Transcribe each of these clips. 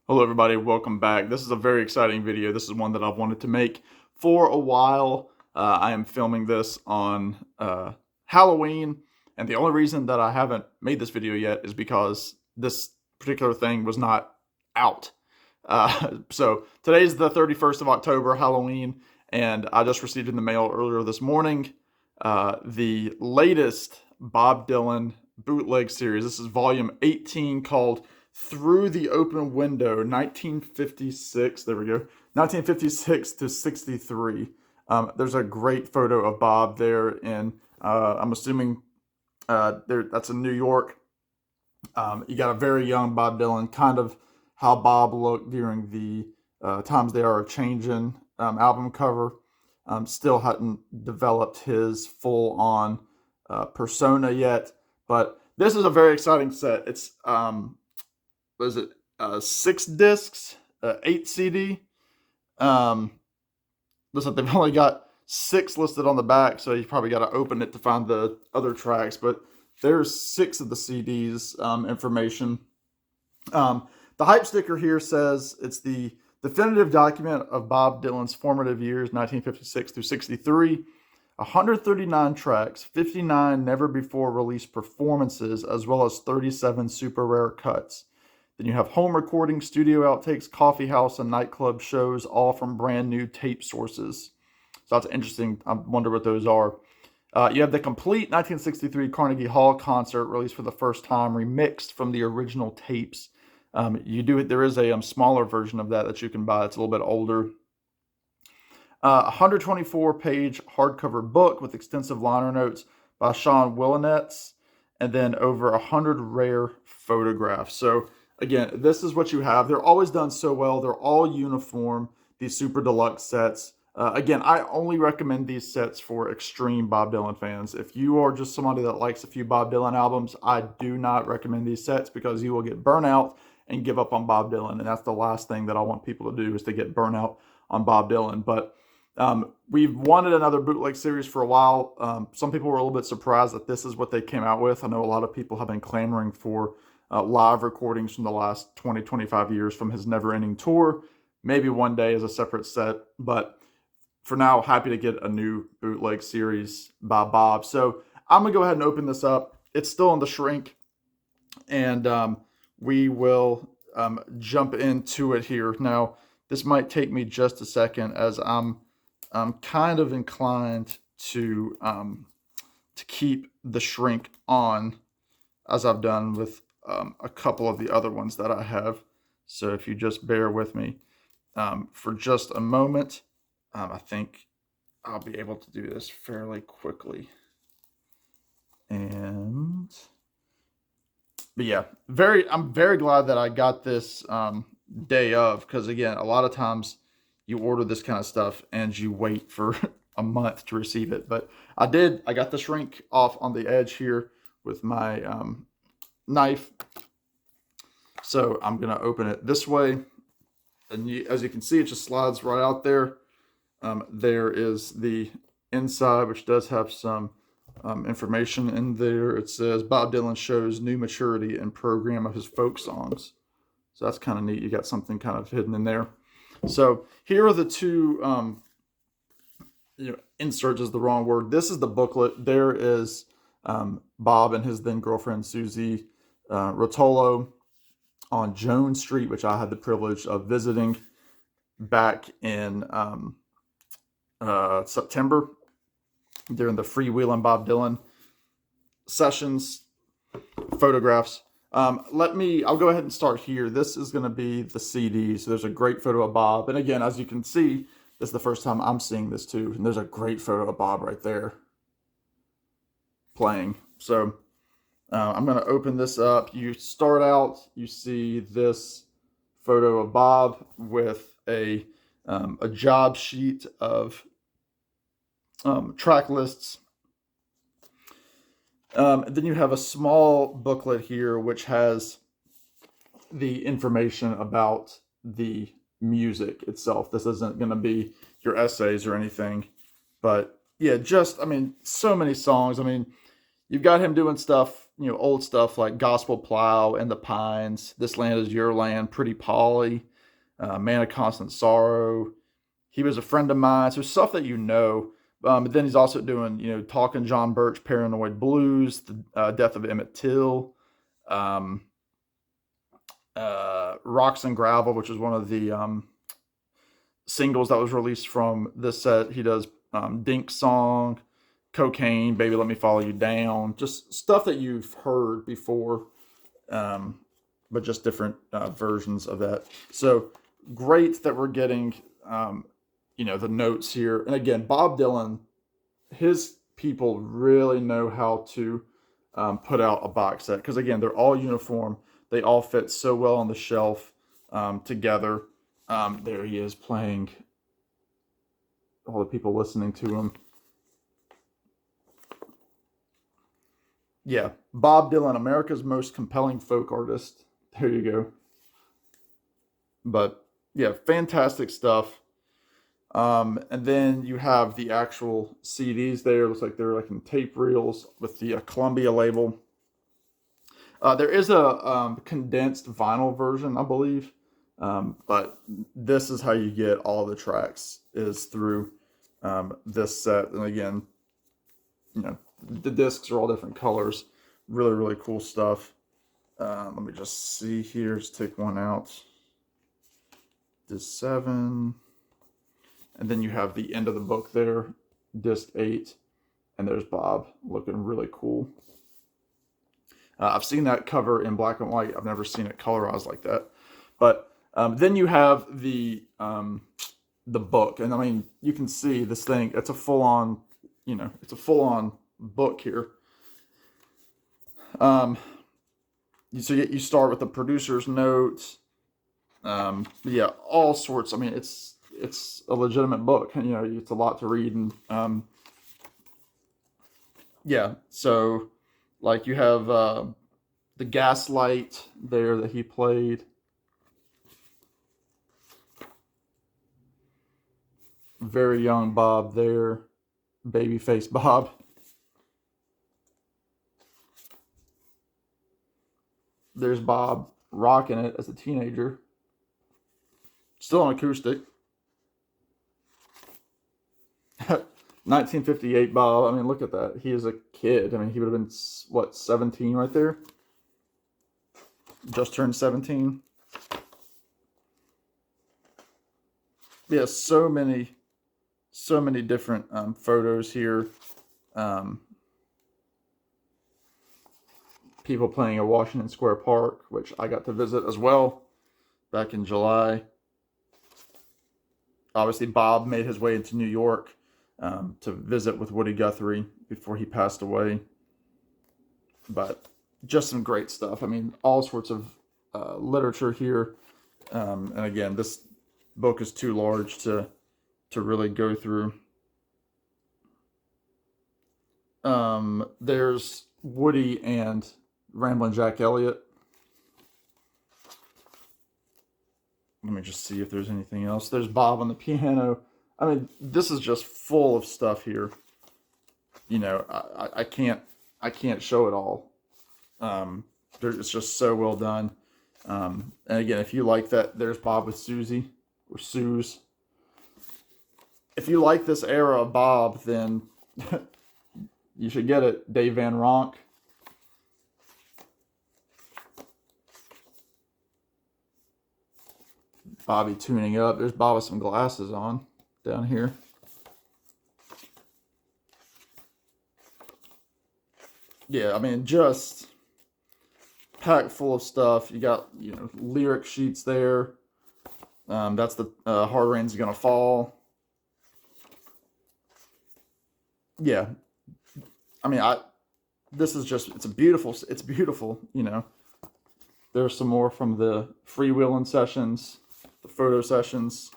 Hello everybody, welcome back. This is a very exciting video. This is one that I've wanted to make for a while. I am filming this on Halloween, and the only reason that I haven't made this video yet is because this particular thing was not out. So today's the 31st of October, Halloween, and I just received in the mail earlier this morning the latest Bob Dylan bootleg series. This is volume 18 called Through the Open Window, 1956. There we go. 1956 to 63. There's a great photo of Bob there in, I'm assuming that's in New York. You got a very young Bob Dylan, kind of how Bob looked during the Times They Are Changing album cover. Still hadn't developed his full-on persona yet, but this is a very exciting set. It's what is it? 6 discs, 8 CD. Looks like they've only got 6 listed on the back, so you probably got to open it to find the other tracks. But there's 6 of the CDs information. The hype sticker here says it's the definitive document of Bob Dylan's formative years, 1956 through 63. 139 tracks, 59 never before released performances, as well as 37 super rare cuts. Then you have home recordings, studio outtakes, coffee house, and nightclub shows, all from brand new tape sources. So that's interesting. I wonder what those are. You have the complete 1963 Carnegie Hall concert released for the first time, remixed from the original tapes. There is a smaller version of that you can buy. It's a little bit older. 124-page hardcover book with extensive liner notes by Sean Willinetz, and then over 100 rare photographs. So again, this is what you have. They're always done so well. They're all uniform, these super deluxe sets. Again, I only recommend these sets for extreme Bob Dylan fans. If you are just somebody that likes a few Bob Dylan albums, I do not recommend these sets because you will get burnout and give up on Bob Dylan. And that's the last thing that I want people to do, is to get burnout on Bob Dylan. But we've wanted another bootleg series for a while. Some people were a little bit surprised that this is what they came out with. I know a lot of people have been clamoring for live recordings from the last 20, 25 years from his never-ending tour. Maybe one day as a separate set, but for now, happy to get a new bootleg series by Bob. So I'm going to go ahead and open this up. It's still in the shrink, and we will jump into it here. Now, this might take me just a second, as I'm kind of inclined to keep the shrink on, as I've done with a couple of the other ones that I have. So if you just bear with me for just a moment, I think I'll be able to do this fairly quickly. But yeah, I'm very glad that I got this day of, because again, a lot of times you order this kind of stuff and you wait for a month to receive it. But I got the shrink off on the edge here with my knife. So I'm going to open it this way. And as you can see, it just slides right out there. There is the inside, which does have some information in there. It says Bob Dylan shows new maturity and program of his folk songs. So that's kind of neat. You got something kind of hidden in there. So here are the two, inserts is the wrong word. This is the booklet. There is Bob and his then girlfriend Susie Rotolo on Jones Street, which I had the privilege of visiting back in September during the Freewheelin' Bob Dylan sessions. Photographs. I'll go ahead and start here. This is going to be the CD. So there's a great photo of Bob. And again, as you can see, this is the first time I'm seeing this too. And there's a great photo of Bob right there playing. So I'm going to open this up. You start out, you see this photo of Bob with a job sheet of track lists. Then you have a small booklet here which has the information about the music itself. This isn't going to be your essays or anything, but yeah, so many songs. You've got him doing stuff old stuff like Gospel Plow and the Pines, This Land Is Your Land, Pretty Polly, Man of Constant Sorrow. He Was a Friend of Mine. So stuff that you know. But then he's also doing, Talking John Birch, Paranoid Blues, The Death of Emmett Till, um, Rocks and Gravel, which is one of the singles that was released from this set. He does Dink Song, Cocaine, Baby Let Me Follow You Down, just stuff that you've heard before, but just different versions of that. So great that we're getting, the notes here. And again, Bob Dylan, his people really know how to put out a box set, because again, they're all uniform. They all fit so well on the shelf together. There he is playing, all the people listening to him. Yeah, Bob Dylan, America's most compelling folk artist. There you go. But yeah, fantastic stuff. And then you have the actual CDs there. Looks like they're like in tape reels with the Columbia label. There is a condensed vinyl version, I believe. But this is how you get all the tracks, is through this set. And again, the discs are all different colors. Really, really cool stuff. Let me just see here. Just take one out. Disc 7. And then you have the end of the book there, disc 8. And there's Bob looking really cool. I've seen that cover in black and white. I've never seen it colorized like that. But then you have the book. And I mean, you can see this thing. It's a full-on, book here. So you start with the producer's notes. Yeah, all sorts. I mean, it's a legitimate book. It's a lot to read. And yeah, so like you have the Gaslight there that he played. Very young Bob there. Babyface Bob. There's Bob rocking it as a teenager. Still on acoustic. 1958 Bob. I mean, look at that. He is a kid. I mean, he would have been, 17 right there? Just turned 17. Yeah, so many different photos here. People playing at Washington Square Park, which I got to visit as well back in July. Obviously, Bob made his way into New York to visit with Woody Guthrie before he passed away. But just some great stuff. I mean, all sorts of literature here. And again, this book is too large to really go through. There's Woody and Ramblin' Jack Elliott. Let me just see if there's anything else. There's Bob on the piano. I mean, this is just full of stuff here. I can't show it all. It's just so well done. And again, if you like that, there's Bob with Susie, or Suze. If you like this era of Bob, then you should get it. Dave Van Ronk. Bobby tuning up. There's Bob with some glasses on down here. Yeah, I mean, just packed full of stuff. You got, lyric sheets there. That's the Hard Rain's Gonna Fall. Yeah. I mean, this is just, it's beautiful, There's some more from the freewheeling sessions, the photo sessions.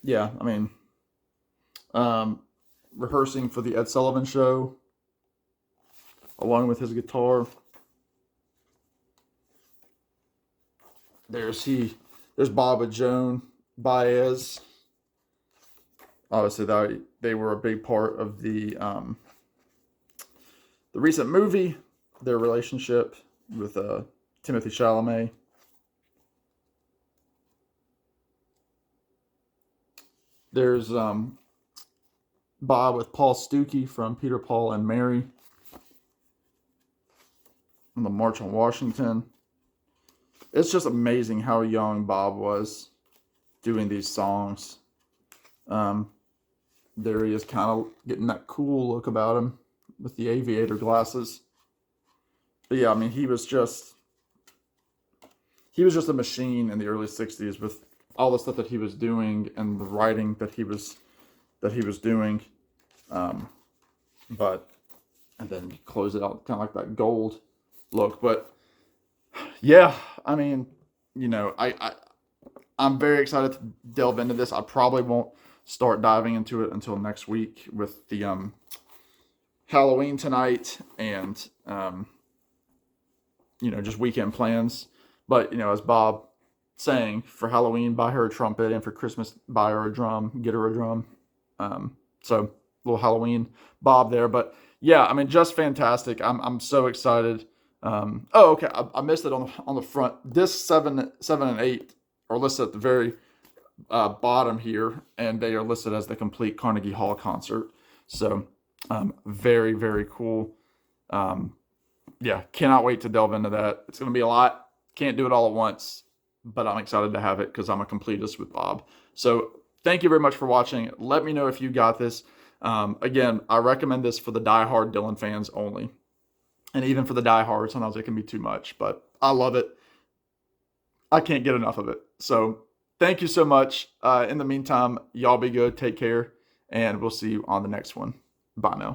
Yeah, I mean, rehearsing for the Ed Sullivan Show, along with his guitar. There's Bob with Joan Baez. Obviously, they were a big part of the recent movie, their relationship with Timothy Chalamet. There's Bob with Paul Stuckey from Peter, Paul, and Mary on the March on Washington. It's just amazing how young Bob was doing these songs. There he is, kind of getting that cool look about him with the aviator glasses. But yeah, I mean, he was just a machine in the early 60s with all the stuff that he was doing and the writing that he was doing. But and then close it out kind of like that gold look. But yeah, I mean, you know, I'm very excited to delve into this. I probably won't start diving into it until next week with the Halloween tonight and you know, just weekend plans. But you know, as Bob saying, for Halloween buy her a trumpet, and for Christmas buy her a drum, get her a drum. So little Halloween Bob there. But yeah, I mean, just fantastic. I'm so excited. Oh, okay, I missed it on the front. Disc 7 and 8 are listed at the very bottom here, and they are listed as the complete Carnegie Hall concert. So very, very cool. Yeah, cannot wait to delve into that. It's going to be a lot. Can't do it all at once, but I'm excited to have it because I'm a completist with Bob. So thank you very much for watching. Let me know if you got this. Again, I recommend this for the diehard Dylan fans only. And even for the diehards, sometimes it can be too much, but I love it. I can't get enough of it. So thank you so much. In the meantime, y'all be good. Take care. And we'll see you on the next one. Bye now.